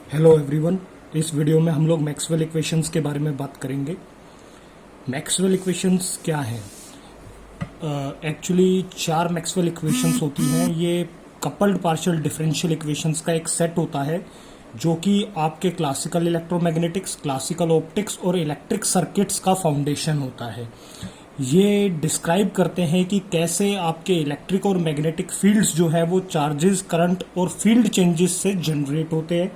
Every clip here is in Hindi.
Hello everyone. इस वीडियो में हम लोग मैक्सवेल इक्वेशंस के बारे में बात करेंगे। मैक्सवेल इक्वेशंस क्या है? एक्चुअली चार मैक्सवेल इक्वेशंस होती हैं। ये कपल्ड पार्शियल डिफरेंशियल इक्वेशंस का एक सेट होता है जो कि आपके क्लासिकल इलेक्ट्रोमैग्नेटिक्स, क्लासिकल ऑप्टिक्स और इलेक्ट्रिक सर्किट्स का फाउंडेशन होता है। ये डिस्क्राइब करते हैं कि कैसे आपके इलेक्ट्रिक और मैग्नेटिक फील्ड्स जो है वो चार्जेस, करंट और फील्ड चेंजेस से जनरेट होते हैं।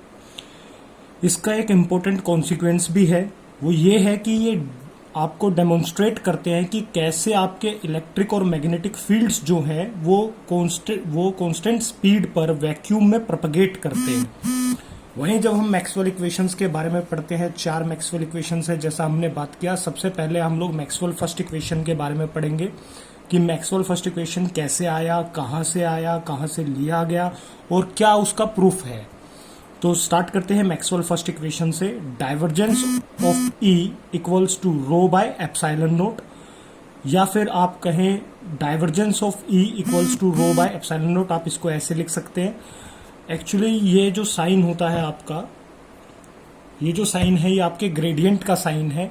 इसका एक इम्पोर्टेंट कॉन्सिक्वेंस भी है, वो ये है कि ये आपको डेमोन्स्ट्रेट करते हैं कि कैसे आपके इलेक्ट्रिक और मैग्नेटिक फील्ड्स जो हैं वो कांस्टेंट स्पीड पर वैक्यूम में प्रोपगेट करते हैं। वहीं जब हम मैक्सवेल इक्वेशंस के बारे में पढ़ते हैं, चार मैक्सवेल इक्वेशंस है जैसा हमने बात किया। सबसे पहले हम लोग मैक्सवेल फर्स्ट इक्वेशन के बारे में पढ़ेंगे कि मैक्सवेल फर्स्ट इक्वेशन कैसे आया, कहाँ से लिया गया और क्या उसका प्रूफ है। तो स्टार्ट करते हैं मैक्सवेल फर्स्ट इक्वेशन से। Divergence of E equals to rho by epsilon naught, या फिर आप कहें divergence of E equals to rho by epsilon naught. आप इसको ऐसे लिख सकते हैं। एक्चुअली ये जो साइन होता है आपका, ये जो साइन है ये आपके ग्रेडियंट का साइन है।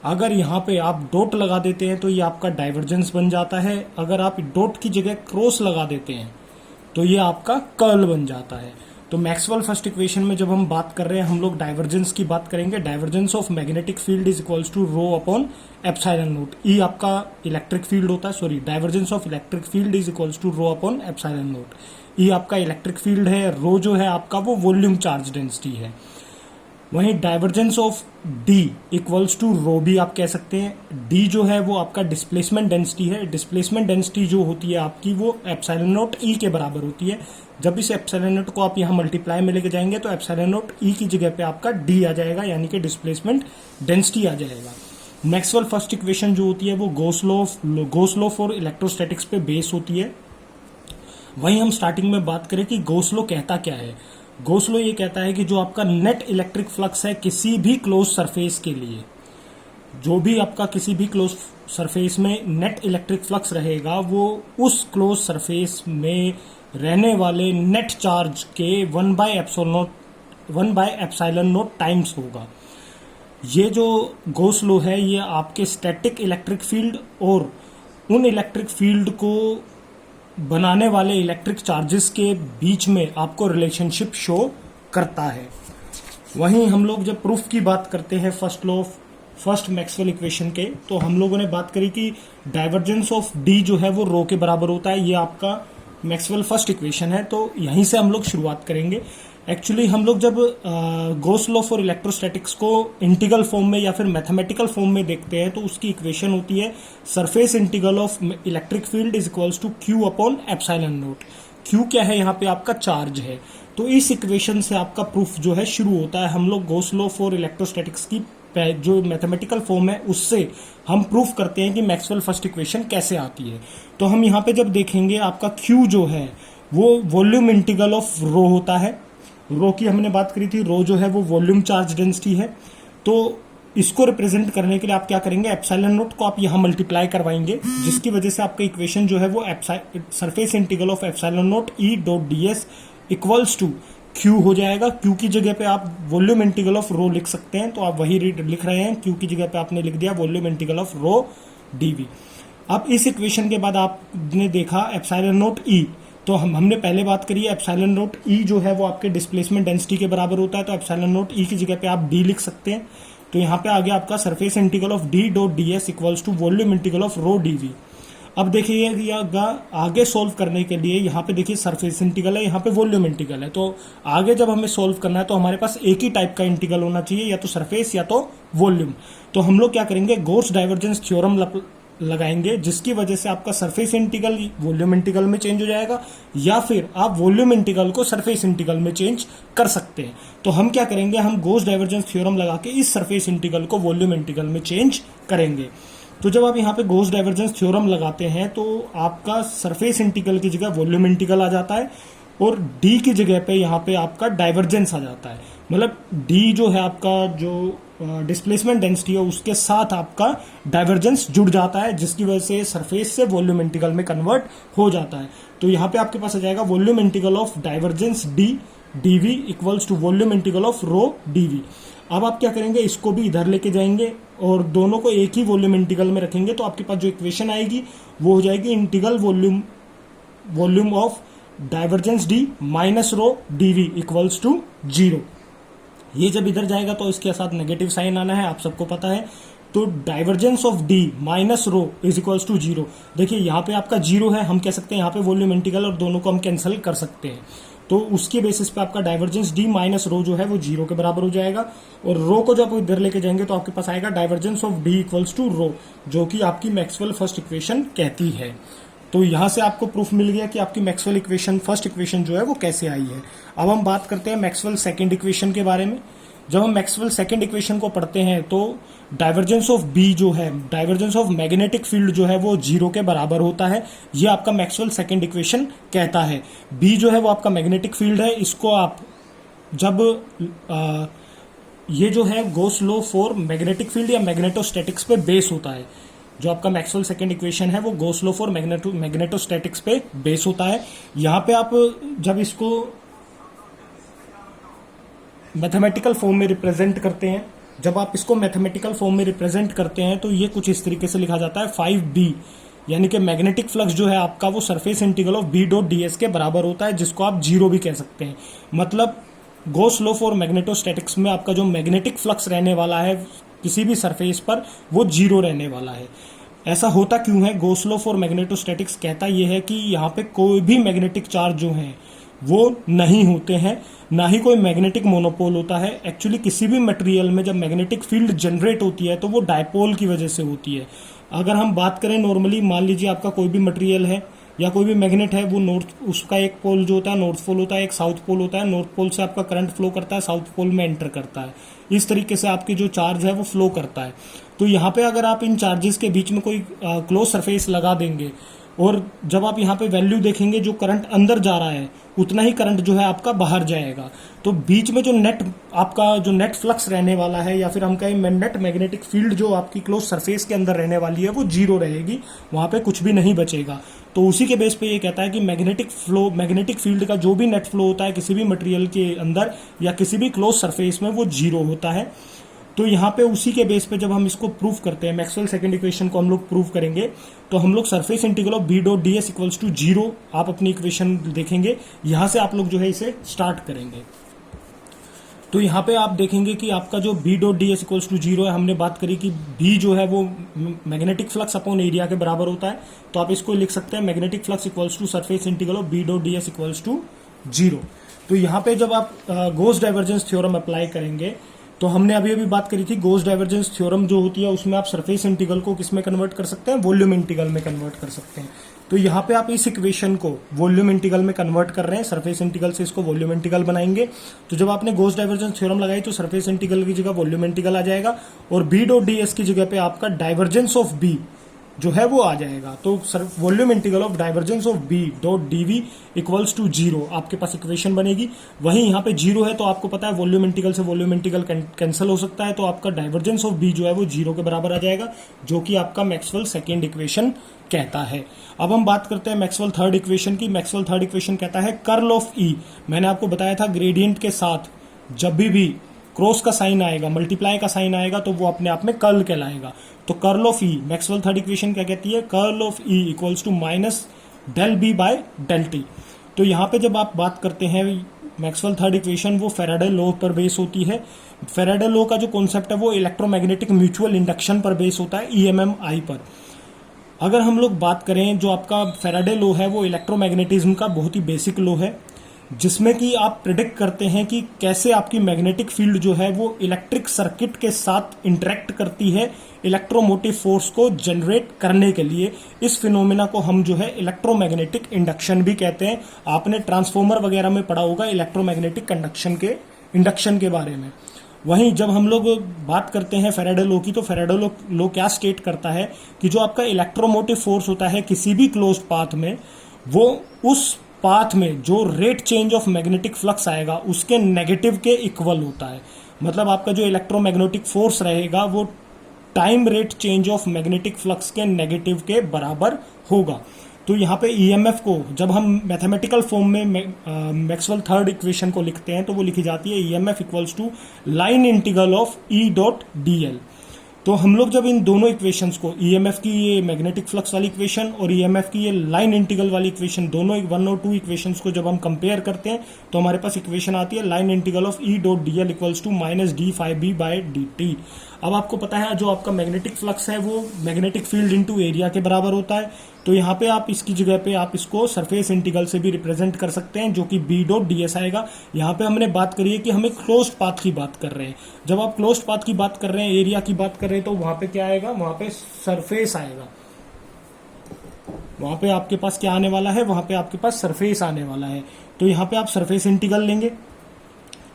अगर यहाँ पे आप डॉट लगा देते हैं तो ये आपका डाइवर्जेंस बन जाता है। अगर आप डॉट की जगह क्रॉस लगा देते हैं तो ये आपका कर्ल बन जाता है। तो मैक्सवेल फर्स्ट इक्वेशन में जब हम बात कर रहे हैं, हम लोग डाइवर्जेंस की बात करेंगे। Divergence of magnetic field is equals to rho upon epsilon naught. E आपका इलेक्ट्रिक फील्ड होता है, sorry, divergence of electric field is equals to rho upon epsilon naught. E आपका इलेक्ट्रिक फील्ड है, रो जो है आपका वो वॉल्यूम चार्ज डेंसिटी है। वहीं divergence of D equals to rho भी आप कह सकते हैं। डी जो है वो आपका डिस्प्लेसमेंट डेंसिटी है। डिस्प्लेसमेंट डेंसिटी जो होती है आपकी वो एप्सिलॉन नोट ई के बराबर होती है। जब इस एप्सिलॉन नोट को आप यहाँ मल्टीप्लाई में लेके जाएंगे तो एप्सिलॉन नोट ई की जगह पे आपका डी आ जाएगा, यानी कि डिस्प्लेसमेंट डेंसिटी आ जाएगा। मैक्सवेल फर्स्ट इक्वेशन जो होती है वो गॉस लॉ फॉर इलेक्ट्रोस्टैटिक्स पे बेस होती है। वहीं हम स्टार्टिंग में बात करें कि गॉस लॉ कहता क्या है। गॉस लॉ ये कहता है कि जो आपका नेट इलेक्ट्रिक फ्लक्स है किसी भी क्लोज सरफेस के लिए, जो भी आपका किसी भी क्लोज सरफेस में नेट इलेक्ट्रिक फ्लक्स रहेगा वो उस क्लोज सरफेस में रहने वाले नेट चार्ज के 1/एप्सिलॉन नोट टाइम्स होगा। ये जो गॉस लॉ है ये आपके स्टैटिक इलेक्ट्रिक फील्ड और उन इलेक्ट्रिक फील्ड को बनाने वाले इलेक्ट्रिक चार्जेस के बीच में आपको रिलेशनशिप शो करता है। वहीं हम लोग जब प्रूफ की बात करते हैं फर्स्ट मैक्सवेल इक्वेशन के, तो हम लोगों ने बात करी कि डाइवर्जेंस ऑफ डी जो है वो रो के बराबर होता है। ये आपका मैक्सवेल फर्स्ट इक्वेशन है, तो यहीं से हम लोग शुरुआत करेंगे। एक्चुअली हम लोग जब गॉस लॉ फॉर इलेक्ट्रोस्टैटिक्स को इंटीग्रल फॉर्म में या फिर मैथमेटिकल फॉर्म में देखते हैं तो उसकी इक्वेशन होती है surface integral of electric field is equals to Q upon epsilon naught. Q क्या है? यहाँ पे आपका चार्ज है। तो इस इक्वेशन से आपका प्रूफ जो है शुरू होता है। हम लोग गॉस लॉ फॉर इलेक्ट्रोस्टैटिक्स की जो मैथमेटिकल फॉर्म है उससे हम प्रूफ करते हैं कि मैक्सवेल फर्स्ट इक्वेशन कैसे आती है। तो हम यहाँ पे जब देखेंगे आपका क्यू जो है वो वॉल्यूम इंटीग्रल ऑफ रो होता है। रो की हमने बात करी थी, रो जो है वो वॉल्यूम चार्ज डेंसिटी है। तो इसको रिप्रेजेंट करने के लिए आप क्या करेंगे, एप्सिलॉन नोट को आप यहाँ मल्टीप्लाई करवाएंगे, जिसकी वजह से आपका इक्वेशन जो है वो surface integral of epsilon naught E dot D S equals to Q हो जाएगा। क्यू की जगह पे आप वॉल्यूम इंटीग्रल ऑफ रो लिख सकते हैं, तो आप वही लिख रहे हैं। क्यू की जगह पे आपने लिख दिया volume integral of rho DV. अब इस इक्वेशन के बाद आपने देखा एप्सिलॉन नोट ई, तो हमने पहले बात करी है एप्सिलॉन नोट ई जो है वो आपके डिस्प्लेसमेंट डेंसिटी के बराबर होता है। तो एप्सिलॉन नोट ई की जगह पे आप डी लिख सकते हैं। तो यहाँ पे आ गया आपका surface integral of D dot D S equals to volume integral of rho DV. अब देखिए आगे सोल्व करने के लिए यहाँ पे देखिए सरफेस इंटीग्रल है, यहाँ पे वॉल्यूम इंटीग्रल है। तो आगे जब हमें सोल्व करना है तो हमारे पास एक ही टाइप का इंटीग्रल होना चाहिए, या तो सरफेस या तो वॉल्यूम। तो हम लोग क्या करेंगे, गॉस डाइवर्जेंस थ्योरम लगाएंगे, जिसकी वजह से आपका सरफेस इंटीग्रल वॉल्यूम इंटीग्रल में चेंज हो जाएगा, या फिर आप वॉल्यूम इंटीग्रल को सरफेस इंटीग्रल में चेंज कर सकते हैं। तो हम क्या करेंगे, हम गॉस डाइवर्जेंस थ्योरम लगा के इस सरफेस इंटीग्रल को वॉल्यूम इंटीग्रल में चेंज करेंगे। तो जब आप यहाँ पे गॉस डाइवर्जेंस थ्योरम लगाते हैं तो आपका सरफेस इंटीग्रल की जगह वॉल्यूम इंटीग्रल आ जाता है और डी की जगह पे यहाँ पे आपका डाइवर्जेंस आ जाता है। मतलब डी जो है आपका जो डिस्प्लेसमेंट डेंसिटी है उसके साथ आपका डाइवर्जेंस जुड़ जाता है, जिसकी वजह से सरफेस से वॉल्यूम इंटीग्रल में कन्वर्ट हो जाता है। तो यहाँ पे आपके पास आ जाएगा volume integral of divergence D dv equals to volume integral of rho dv। अब आप क्या करेंगे, इसको भी इधर लेके जाएंगे और दोनों को एक ही वॉल्यूम इंटीग्रल में रखेंगे, तो आपके पास जो इक्वेशन आएगी वो हो जाएगी integral volume of divergence D minus rho dv equals to 0। ये जब इधर जाएगा तो इसके साथ नेगेटिव साइन आना है, आप सबको पता है। तो divergence of D minus rho is equals to 0। देखिए यहाँ पे आपका 0 है, हम कह सकते हैं यहाँ पे वॉल्यूम इंटीग्रल और दोनों को हम कैंसिल कर सकते हैं। तो उसके बेसिस पे आपका डाइवर्जेंस डी माइनस रो जो है वो 0 के बराबर हो जाएगा। और रो को जब इधर लेके जाएंगे तो आपके पास आएगा divergence of D equals to rho, जो कि आपकी मैक्सवेल फर्स्ट इक्वेशन कहती है। तो यहां से आपको प्रूफ मिल गया कि आपकी मैक्सवेल इक्वेशन फर्स्ट इक्वेशन जो है वो कैसे आई है। अब हम बात करते हैं मैक्सवेल सेकंड इक्वेशन के बारे में। जब हम मैक्सवेल सेकंड इक्वेशन को पढ़ते हैं तो डाइवर्जेंस ऑफ बी जो है, डाइवर्जेंस ऑफ मैग्नेटिक फील्ड जो है वो 0 के बराबर होता है। ये आपका मैक्सवेल सेकंड इक्वेशन कहता है। बी जो है वो आपका मैग्नेटिक फील्ड है। इसको आप जब ये जो है गोस लॉ फॉर मैग्नेटिक फील्ड या मैग्नेटोस्टैटिक्स पे बेस होता है। जो आपका मैक्सवेल सेकंड इक्वेशन है वो गोस लॉ फॉर मैग्नेटोस्टैटिक्स पे बेस होता है। यहाँ पे आप जब इसको मैथमेटिकल फॉर्म में रिप्रेजेंट करते हैं, जब आप इसको मैथमेटिकल फॉर्म में रिप्रेजेंट करते हैं तो ये कुछ इस तरीके से लिखा जाता है 5b, यानी कि मैग्नेटिक फ्लक्स जो है आपका वो surface integral of b dot ds के बराबर होता है, जिसको आप 0 भी कह सकते हैं। मतलब गोस लॉ फॉर मैग्नेटोस्टैटिक्स में आपका जो मैग्नेटिक फ्लक्स रहने वाला है किसी भी सरफेस पर वो 0 रहने वाला है। ऐसा होता क्यों है? गोस लॉ फॉर मैग्नेटोस्टैटिक्स कहता यह है कि यहाँ पे कोई भी मैग्नेटिक चार्ज जो है वो नहीं होते हैं, ना ही कोई मैग्नेटिक मोनोपोल होता है। एक्चुअली किसी भी मटेरियल में जब मैग्नेटिक फील्ड जनरेट होती है तो वो डायपोल की वजह से होती है। अगर हम बात करें नॉर्मली, मान लीजिए आपका कोई भी मटेरियल है या कोई भी मैग्नेट है, वो नॉर्थ, उसका एक पोल जो होता है नॉर्थ पोल होता है, एक साउथ पोल होता है। नॉर्थ पोल से आपका करंट फ्लो करता है, साउथ पोल में एंटर करता है। इस तरीके से आपकी जो चार्ज है वो फ्लो करता है। तो यहाँ पे अगर आप इन चार्जेस के बीच में कोई क्लोज सरफेस लगा देंगे और जब आप यहाँ पे वैल्यू देखेंगे जो करंट अंदर जा रहा है उतना ही करंट जो है आपका बाहर जाएगा। तो बीच में जो नेट फ्लक्स रहने वाला है, या फिर हम कहें नेट मैग्नेटिक फील्ड जो आपकी क्लोज सरफेस के अंदर रहने वाली है वो 0 रहेगी, वहां पे कुछ भी नहीं बचेगा। तो उसी के बेस पे ये कहता है कि मैग्नेटिक फील्ड का जो भी नेट फ्लो होता है किसी भी मटेरियल के अंदर या किसी भी क्लोज सरफेस में वो 0 होता है। तो यहाँ पे उसी के बेस पे जब हम इसको प्रूव करते हैं, मैक्सवेल सेकंड इक्वेशन को हम लोग प्रूव करेंगे, तो हम लोग surface integral of B dot ds equals to 0 आप अपनी इक्वेशन देखेंगे। यहां से आप लोग जो है इसे स्टार्ट करेंगे। तो यहाँ पे आप देखेंगे कि आपका जो B dot ds equals to 0 है, हमने बात करी कि b जो है वो मैग्नेटिक फ्लक्स अपॉन एरिया के बराबर होता है। तो आप इसको लिख सकते हैं magnetic flux equals to surface integral of B dot ds equals to 0। तो यहाँ पे जब आप गॉस डाइवर्जेंस थ्योरम अप्लाई करेंगे, तो हमने अभी बात करी थी गॉस डाइवर्जेंस थ्योरम जो होती है उसमें आप सरफेस इंटीग्रल को किस में कन्वर्ट कर सकते हैं? वॉल्यूम इंटीग्रल में कन्वर्ट कर सकते हैं। तो यहाँ पे आप इस इक्वेशन को वॉल्यूम इंटीग्रल में कन्वर्ट कर रहे हैं, सरफेस इंटीग्रल से इसको वॉल्यूम इंटीग्रल बनाएंगे। तो जब आपने गॉस डाइवर्जेंस थ्योरम लगाई तो सरफेस इंटीग्रल की जगह वॉल्यूम इंटीग्रल आ जाएगा और बी डॉट ds की जगह पे आपका डाइवर्जेंस ऑफ बी जो है वो आ जाएगा। तो volume integral of divergence of B dot dv equals to 0 आपके पास इक्वेशन बनेगी। वहीं यहाँ पे 0 है तो आपको पता है वॉल्यूम इंटीग्रल से वॉल्यूम इंटीग्रल कैंसिल हो सकता है, तो आपका डाइवर्जेंस ऑफ बी जो है वो 0 के बराबर आ जाएगा, जो कि आपका मैक्सवेल सेकेंड इक्वेशन कहता है। अब हम बात करते हैं मैक्सवेल थर्ड इक्वेशन की। मैक्सवेल थर्ड इक्वेशन कहता है कर्ल ऑफ ई। मैंने आपको बताया था ग्रेडियंट के साथ जब भी क्रॉस का साइन आएगा, मल्टीप्लाई का साइन आएगा, तो वो अपने आप में कर्ल कहलाएगा। तो curl of E, Maxwell third equation क्या कहती है? Curl of E equals to minus del B by del T. तो यहाँ पे जब आप बात करते हैं मैक्सवेल थर्ड इक्वेशन, वो फैराडे लॉ पर बेस होती है। फैराडे लॉ का जो कॉन्सेप्ट है वो इलेक्ट्रोमैग्नेटिक म्यूचुअल इंडक्शन पर बेस होता है, EMMI पर। अगर हम लोग बात करें, जो आपका फैराडे लॉ है वो इलेक्ट्रोमैग्नेटिज्म का बहुत ही बेसिक लॉ है, जिसमें कि आप प्रिडिक्ट करते हैं कि कैसे आपकी मैग्नेटिक फील्ड जो है वो इलेक्ट्रिक सर्किट के साथ इंटरेक्ट करती है इलेक्ट्रोमोटिव फोर्स को जनरेट करने के लिए। इस फिनोमेना को हम जो है इलेक्ट्रोमैग्नेटिक इंडक्शन भी कहते हैं। आपने ट्रांसफॉर्मर वगैरह में पढ़ा होगा इलेक्ट्रोमैग्नेटिक इंडक्शन के बारे में। वहीं जब हम लोग बात करते हैं फैराडे लॉ की, तो फैराडे लॉ क्या स्टेट करता है कि जो आपका इलेक्ट्रोमोटिव फोर्स होता है किसी भी क्लोज्ड पाथ में, वो उस पाथ में जो rate change of magnetic flux आएगा उसके नेगेटिव के इक्वल होता है। मतलब आपका जो इलेक्ट्रोमैग्नेटिक फोर्स रहेगा वो time rate change of magnetic flux के नेगेटिव के बराबर होगा। तो यहाँ पे ईएमएफ को जब हम मैथमेटिकल फॉर्म में मैक्सवेल थर्ड इक्वेशन को लिखते हैं तो वो लिखी जाती है EMF equals to line integral of E dot DL. तो हम लोग जब इन दोनों इक्वेशंस को, ईएमएफ की ये मैग्नेटिक फ्लक्स वाली इक्वेशन और ईएमएफ की ये लाइन इंटीग्रल वाली इक्वेशन, दोनों 1 और 2 इक्वेशंस को जब हम कंपेयर करते हैं तो हमारे पास इक्वेशन आती है line integral of E dot DL equals to minus D phi B by D T. अब आपको पता है जो आपका मैग्नेटिक फ्लक्स है वो मैग्नेटिक फील्ड इनटू एरिया के बराबर होता है। तो यहाँ पे आप इसकी जगह पे आप इसको सरफेस इंटीग्रल से भी रिप्रेजेंट कर सकते हैं जो कि बी डॉट डीएस आएगा। यहाँ पे हमने बात करी है कि हमें क्लोज्ड पाथ की बात कर रहे हैं। जब आप क्लोज्ड पाथ की बात कर रहे हैं, एरिया की बात कर रहे हैं, तो वहां पे क्या आएगा, वहां पे सरफेस आएगा। वहां पे आपके पास क्या आने वाला है, वहां पे आपके पास सरफेस आने वाला है। तो यहाँ पे आप सरफेस इंटीग्रल लेंगे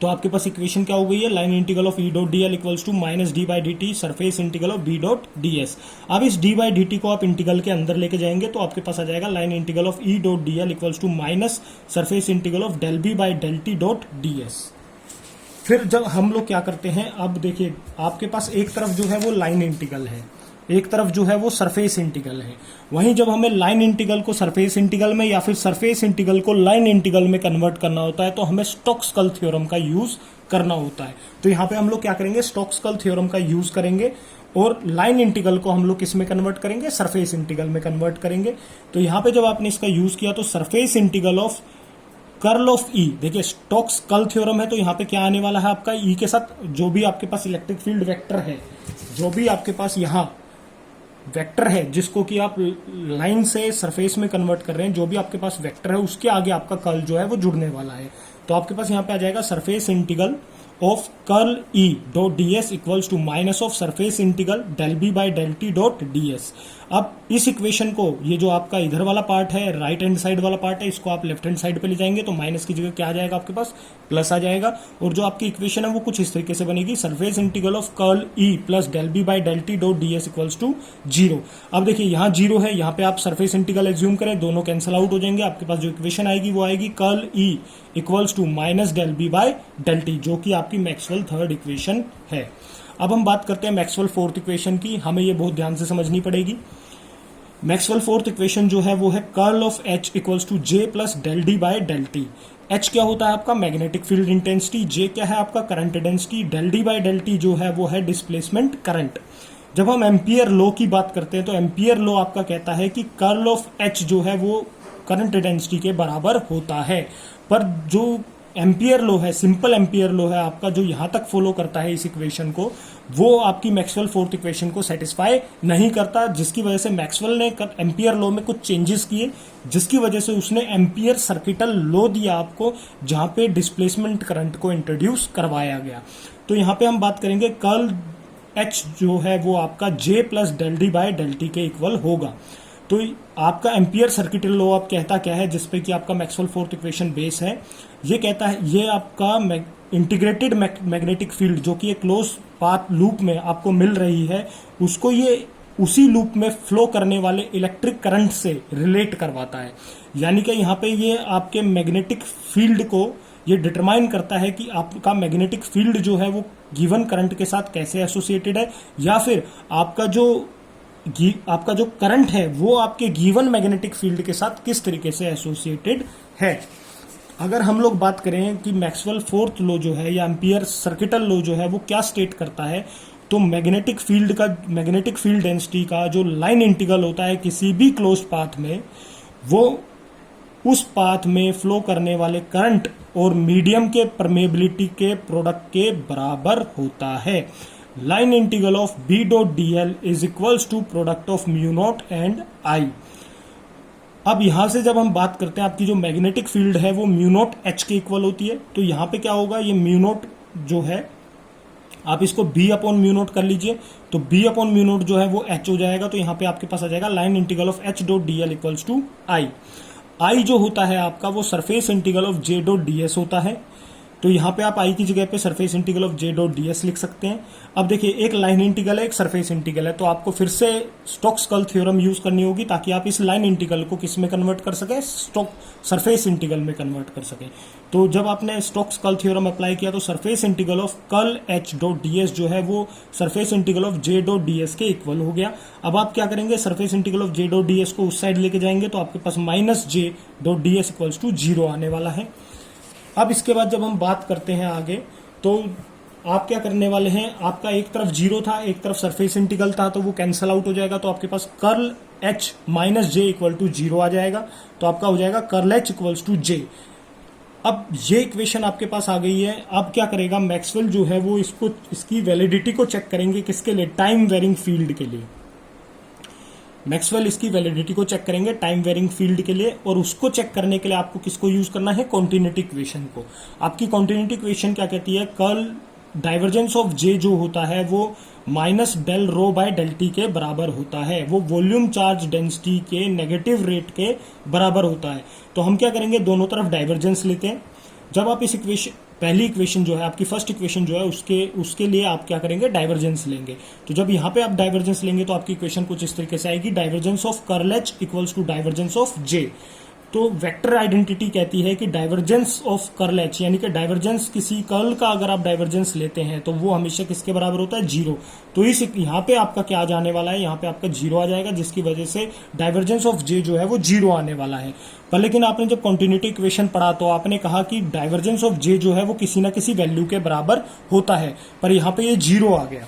तो आपके पास इक्वेशन क्या हो गई है, line integral of E dot DL equals to minus D by D T surface integral of B dot DS. अब इस डी बाई डी टी को आप इंटीग्रल के अंदर लेके जाएंगे तो आपके पास आ जाएगा line integral of E dot DL equals to minus surface integral of del B by del T dot DS. फिर जब हम लोग क्या करते हैं, अब देखिए आपके पास एक तरफ जो है वो लाइन इंटीग्रल है, एक तरफ जो है वो सरफेस इंटीग्रल है। वहीं जब हमें लाइन इंटीग्रल को सरफेस इंटीग्रल में या फिर सरफेस इंटीग्रल को लाइन इंटीग्रल में कन्वर्ट करना होता है तो हमें स्टोक्स-कल थ्योरम का यूज करना होता है। तो यहाँ पे हम लोग क्या करेंगे, स्टोक्स-कल थ्योरम का यूज करेंगे और लाइन इंटीग्रल को हम लोग किस में कन्वर्ट करेंगे, सरफेस इंटीग्रल में कन्वर्ट करेंगे। तो यहाँ पे जब आपने इसका यूज किया तो surface integral of curl of E, देखिए स्टोक्स-कल थ्योरम है तो यहाँ पे क्या आने वाला है आपका, ई के साथ जो भी आपके पास इलेक्ट्रिक फील्ड वेक्टर है, जो भी आपके पास यहाँ वेक्टर है जिसको कि आप लाइन से सरफेस में कन्वर्ट कर रहे हैं, जो भी आपके पास वेक्टर है उसके आगे आपका कर्ल जो है वो जुड़ने वाला है। तो आपके पास यहाँ पे आ जाएगा surface integral of curl E dot DS equals to minus of surface integral del B by del T dot DS. अब इस इक्वेशन को, ये जो आपका इधर वाला पार्ट है, राइट हैंड साइड वाला पार्ट है, इसको आप लेफ्ट हैंड साइड पे ले जाएंगे तो माइनस की जगह क्या आ जाएगा आपके पास, प्लस आ जाएगा। और जो आपकी इक्वेशन है वो कुछ इस तरीके से बनेगी, surface integral of curl E plus del B by del T dot DS equals to 0। अब देखिए यहाँ 0 है, यहाँ पे आप सरफेस इंटीग्रल एज्यूम करें, दोनों कैंसिल आउट हो जाएंगे। आपके पास जो इक्वेशन आएगी वो आएगी curl E equals to minus del B by del T, जो कि आपकी मैक्सवेल थर्ड इक्वेशन है। अब हम बात करते हैं मैक्सवेल फोर्थ इक्वेशन की, हमें ये बहुत ध्यान से समझनी पड़ेगी। मैक्सवेल फोर्थ इक्वेशन जो है वो है curl of H equals to J plus del D by del T. H क्या होता है आपका मैग्नेटिक फील्ड इंटेंसिटी, जे क्या है आपका current density, del D by del T जो है वो है डिस्प्लेसमेंट करंट। जब हम एम्पियर लॉ की बात करते हैं तो एम्पियर लॉ आपका कहता है कि कर्ल ऑफ एच जो है वो करंट डेंसिटी के बराबर होता है। पर जो एम्पियर लॉ है, सिंपल एम्पियर लॉ है आपका, जो यहां तक फॉलो करता है इस इक्वेशन को, वो आपकी मैक्सवेल फोर्थ इक्वेशन को सेटिस्फाई नहीं करता, जिसकी वजह से मैक्सवेल ने एम्पियर लॉ में कुछ चेंजेस किए, जिसकी वजह से उसने एम्पियर सर्किटल लॉ दिया आपको, जहां पे डिस्प्लेसमेंट करंट को इंट्रोड्यूस करवाया गया। तो यहाँ पे हम बात करेंगे कर्ल एच जो है वो आपका J plus del D by del T के इक्वल होगा। तो आपका एम्पियर सर्किटल लॉ आप कहता क्या है, जिसपे कि आपका मैक्सवेल फोर्थ इक्वेशन बेस है, ये कहता है, ये आपका इंटीग्रेटेड मैग्नेटिक फील्ड जो कि एक क्लोज पाथ लूप में आपको मिल रही है, उसको ये उसी लूप में फ्लो करने वाले इलेक्ट्रिक करंट से रिलेट करवाता है। यानी कि यहाँ पे ये आपके मैग्नेटिक फील्ड को ये डिटरमाइन करता है कि आपका मैग्नेटिक फील्ड जो है वो गिवन करंट के साथ कैसे एसोसिएटेड है, या फिर आपका जो करंट है वो आपके गिवन मैग्नेटिक फील्ड के साथ किस तरीके से एसोसिएटेड है। अगर हम लोग बात करें कि मैक्सवेल फोर्थ लॉ जो है या एम्पियर सर्किटल लॉ जो है वो क्या स्टेट करता है, तो मैग्नेटिक फील्ड डेंसिटी का जो लाइन इंटीग्रल होता है किसी भी क्लोज पाथ में, वो उस पाथ में फ्लो करने वाले करंट और मीडियम के परमेबिलिटी के प्रोडक्ट के बराबर होता है। Line integral of B dot D L is equals to product of mu naught and I. अब यहां से जब हम बात करते हैं, आपकी जो मैग्नेटिक फील्ड है वो म्यू नॉट एच के इक्वल होती है, तो यहां पे क्या होगा, ये म्यू नॉट जो है आप इसको बी अपॉन म्यू नॉट कर लीजिए, तो बी अपॉन म्यू नॉट जो है वो एच हो जाएगा। तो यहाँ पे आपके पास आ जाएगा line integral of H dot D L equals to I. I जो होता है आपका वो surface integral of J dot D S होता है। तो यहाँ पे आप आई की जगह पे surface integral of J dot D S लिख सकते हैं। अब देखिए एक लाइन इंटीग्रल है, एक सरफेस इंटीग्रल है, तो आपको फिर से स्टोक्स-कर्ल थ्योरम यूज करनी होगी ताकि आप इस लाइन इंटीग्रल को किस में कन्वर्ट कर सके, सरफेस इंटीग्रल में कन्वर्ट कर सके। तो जब आपने स्टोक्स-कर्ल थ्योरम अप्लाई किया तो surface integral of curl H dot D S जो है वो surface integral of J dot D S के इक्वल हो गया। अब आप क्या करेंगे, surface integral of J dot D S को उस साइड लेके जाएंगे तो आपके पास minus J dot D S equals to 0 आने वाला है। अब इसके बाद जब हम बात करते हैं आगे, तो आप क्या करने वाले हैं, आपका एक तरफ 0 था, एक तरफ सरफेस इंटीग्रल था, तो वो कैंसल आउट हो जाएगा, तो आपके पास curl H minus J equal to 0 आ जाएगा। तो आपका हो जाएगा curl H equals to J. अब ये इक्वेशन आपके पास आ गई है। अब क्या करेगा मैक्सवेल जो है वो इसकी वैलिडिटी को चेक करेंगे, किसके लिए, टाइम वेरिंग फील्ड के लिए। मैक्सवेल इसकी वैलिडिटी को चेक करेंगे टाइम वेरिंग फील्ड के लिए, और उसको चेक करने के लिए आपको किसको यूज करना है, कॉन्टिन्यूटी इक्वेशन को। आपकी कॉन्टिन्यूटी इक्वेशन क्या कहती है, कर्ल डाइवर्जेंस ऑफ जे जो होता है वो minus del rho by del T के बराबर होता है, वो वॉल्यूम चार्ज डेंसिटी के नेगेटिव रेट के बराबर होता है। तो हम क्या करेंगे, दोनों तरफ डाइवर्जेंस लेते हैं। जब आप इस इक्वेशन, पहली इक्वेशन जो है आपकी फर्स्ट इक्वेशन जो है उसके लिए आप क्या करेंगे, डाइवर्जेंस लेंगे। तो जब यहाँ पे आप डाइवर्जेंस लेंगे तो आपकी इक्वेशन कुछ इस तरीके से आएगी, divergence of curl H equals to divergence of J. तो वेक्टर आइडेंटिटी कहती है कि डाइवर्जेंस ऑफ कर्ल एच, यानी कि डाइवर्जेंस किसी कर्ल का अगर आप डाइवर्जेंस लेते हैं तो वो हमेशा किसके बराबर होता है, 0। तो इस यहाँ पे आपका क्या आ जाने वाला है, यहाँ पे आपका 0 आ जाएगा, जिसकी वजह से डाइवर्जेंस ऑफ जे जो है वो 0 आने वाला है। पर लेकिन आपने जब कॉन्टिन्यूटी इक्वेशन पढ़ा तो आपने कहा कि डाइवर्जेंस ऑफ जे जो है वो किसी ना किसी वैल्यू के बराबर होता है, पर यहाँ पे ये 0 आ गया।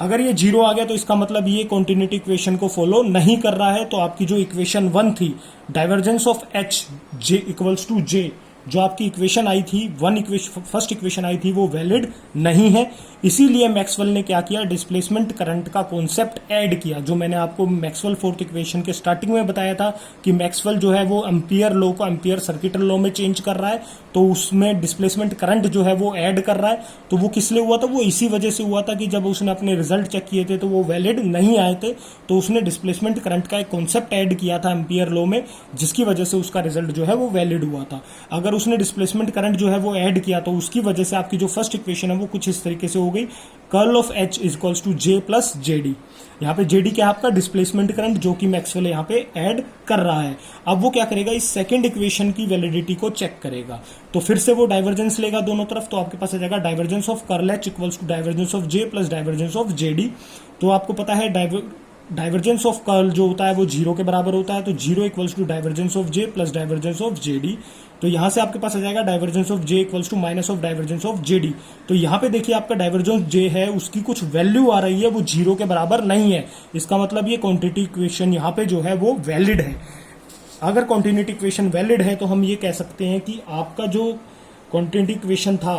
अगर ये 0 आ गया तो इसका मतलब ये कॉन्टिन्यूटी इक्वेशन को फॉलो नहीं कर रहा है। तो आपकी जो इक्वेशन 1 थी, divergence of H J equals to J, जो आपकी इक्वेशन आई थी, फर्स्ट इक्वेशन आई थी, वो वैलिड नहीं है। इसीलिए मैक्सवेल ने क्या किया, डिस्प्लेसमेंट करंट का कॉन्सेप्ट ऐड किया, जो मैंने आपको मैक्सवेल फोर्थ इक्वेशन के स्टार्टिंग में बताया था कि मैक्सवेल जो है वो एम्पियर लॉ को एम्पियर सर्किटल लॉ में चेंज कर रहा है, तो उसमें डिस्प्लेसमेंट करंट जो है वो ऐड कर रहा है। तो वो किस लिए हुआ था, वो इसी वजह से हुआ था कि जब उसने अपने रिजल्ट चेक किए थे तो वो वैलिड नहीं आए थे, तो उसने डिस्प्लेसमेंट करंट का एक कॉन्सेप्ट ऐड किया था एम्पियर लॉ में, जिसकी वजह से उसका रिजल्ट जो है वो वैलिड हुआ था। अगर उसने डिस्प्लेसमेंट करंट जो है वो ऐड किया तो उसकी वजह से आपकी जो फर्स्ट इक्वेशन है वो कुछ इस तरीके से हो गई, curl of H is equals to J plus JD. यहाँ पे जेडी क्या है, आपका डिस्प्लेसमेंट करंट, जो कि मैक्सवेल यहाँ पे ऐड कर रहा है। अब वो क्या करेगा, इस सेकंड इक्वेशन की वैलिडिटी को चेक करेगा, तो फिर से वो डाइवर्जेंस लेगा दोनों तरफ, तो आपके पास आ जाएगा divergence of curl H equals to divergence of J plus divergence of JD. तो आपको पता है डाइवर्जेंस ऑफ कर्ल जो होता है वो 0 के बराबर होता है, तो 0 equals to divergence of J plus divergence of JD. तो यहां से आपके पास आ जाएगा divergence of J equals to minus of divergence of JD. तो यहाँ पे देखिए आपका डाइवर्जेंस जे है, उसकी कुछ वैल्यू आ रही है, वो 0 के बराबर नहीं है। इसका मतलब ये क्वांटिटी इक्वेशन यहाँ पे जो है वो वैलिड है। अगर कॉन्टिन्यूटी इक्वेशन वैलिड है तो हम ये कह सकते हैं कि आपका जो कॉन्टिन्यूटी इक्वेशन था,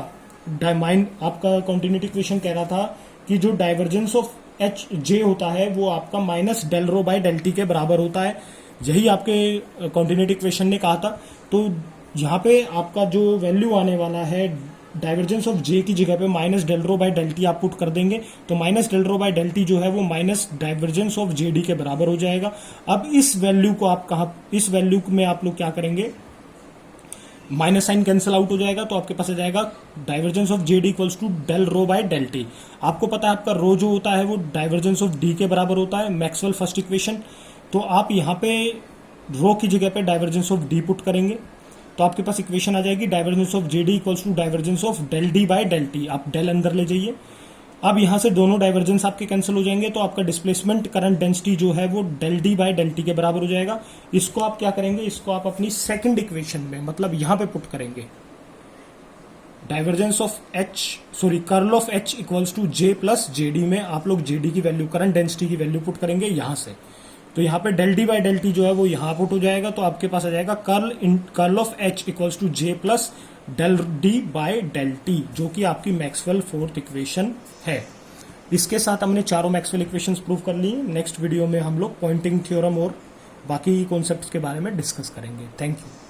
आपका कॉन्टिन्यूटी इक्वेशन कह रहा था कि जो डाइवर्जेंस ऑफ एच जे होता है वो आपका minus del rho by del T के बराबर होता है, यही आपके कॉन्टिन्यूटी इक्वेशन ने कहा था। तो यहाँ पे आपका जो वैल्यू आने वाला है, डाइवर्जेंस ऑफ जे की जगह पे minus del rho by del T आप पुट कर देंगे, तो minus del rho by del T जो है वो माइनस डाइवर्जेंस ऑफ जेडी के बराबर हो जाएगा। अब इस वैल्यू को आप इस वैल्यू में आप लोग क्या करेंगे, माइनस साइन कैंसिल आउट हो जाएगा, तो आपके पास आ जाएगा divergence of JD equals to del rho by del T. आपको पता है आपका रो जो होता है वो डाइवर्जेंस ऑफ डी के बराबर होता है, मैक्सवेल फर्स्ट इक्वेशन। तो आप यहाँ पे रो की जगह पे डाइवर्जेंस ऑफ डी पुट करेंगे, तो आपके पास इक्वेशन आ जाएगी divergence of JD equals to divergence of del D by del T. आप डेल अंदर ले जाइए। अब यहां से दोनों डाइवर्जेंस आपके कैंसिल हो जाएंगे, तो आपका डिस्प्लेसमेंट करंट डेंसिटी जो है वो del D by del T के बराबर हो जाएगा। इसको आप क्या करेंगे, इसको आप अपनी सेकंड इक्वेशन में, मतलब यहां पे पुट करेंगे, divergence of curl of H equals to J plus J D में आप लोग जेडी की वैल्यू, करंट डेंसिटी की वैल्यू पुट करेंगे यहां से। तो यहाँ पे del D by del T जो है वो यहाँ पुट हो जाएगा, तो आपके पास आ जाएगा curl of H equals to J plus del D by del T, जो कि आपकी मैक्सवेल फोर्थ इक्वेशन है। इसके साथ हमने चारों मैक्सवेल इक्वेशंस प्रूव कर ली। नेक्स्ट वीडियो में हम लोग पॉइंटिंग थ्योरम और बाकी कॉन्सेप्ट्स के बारे में डिस्कस करेंगे। Thank you.